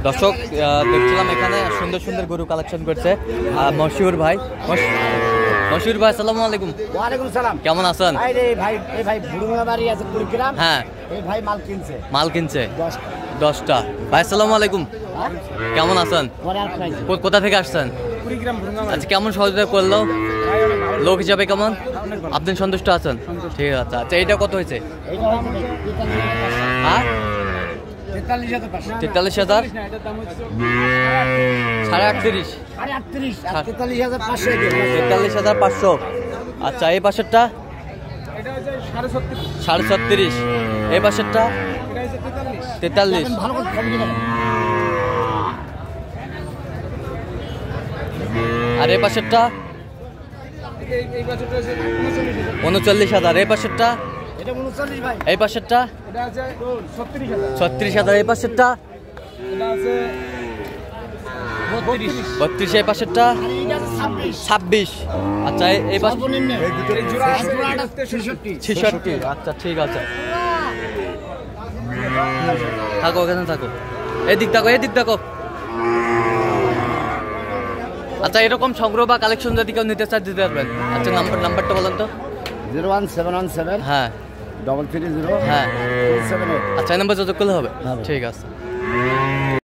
দর্শক দেখছিলাম এখানে সুন্দর সুন্দর গরু কালেকশন করছে মশিউর ভাই। মশিউর ভাই আসসালামু আলাইকুম। ওয়ালাইকুম সালাম। কেমন আছেন? ভাই বুড়ুঙ্গাবাড়ি আছে কুড়িগ্রাম। হ্যাঁ এই ভাই মাল কিনছে 10টা। ভাই আসসালামু আলাইকুম, কেমন আছেন? কোথা থেকে আসছেন? কুড়িগ্রাম বুড়ুঙ্গাবাড়ি। আচ্ছা, কেমন সহযোগিতা করলো লোক হিসাবে? কেমন আপনি সন্তুষ্ট আছেন? ঠিক আছে। আচ্ছা, এইটা কত হয়েছে? হ্যাঁ 43,000 43,500। আচ্ছা, এই পাশেরটা 36,500। এই পাশেরটা 43। আর এই পাশেরটা 39,000। এই পাশেরটা এই পাশেরটা 36,000। এই পাশেরটা 32। এই পাশেরটা 26। আচ্ছা, এই পাশে 66। আচ্ছা, ঠিক আছে, থাকো এখানে থাকো, এদিক থাকো। আচ্ছা, এরকম সংগ্রহ বা কালেকশন যদি কেউ নিতে চায় দিতে পারবেন। আচ্ছা, নাম্বারটা বলেন তো। 01717 হ্যাঁ 330 হ্যাঁ। 278। আচ্ছা, এই নাম্বার যোগাযোগ করলে হবে। ঠিক আছে।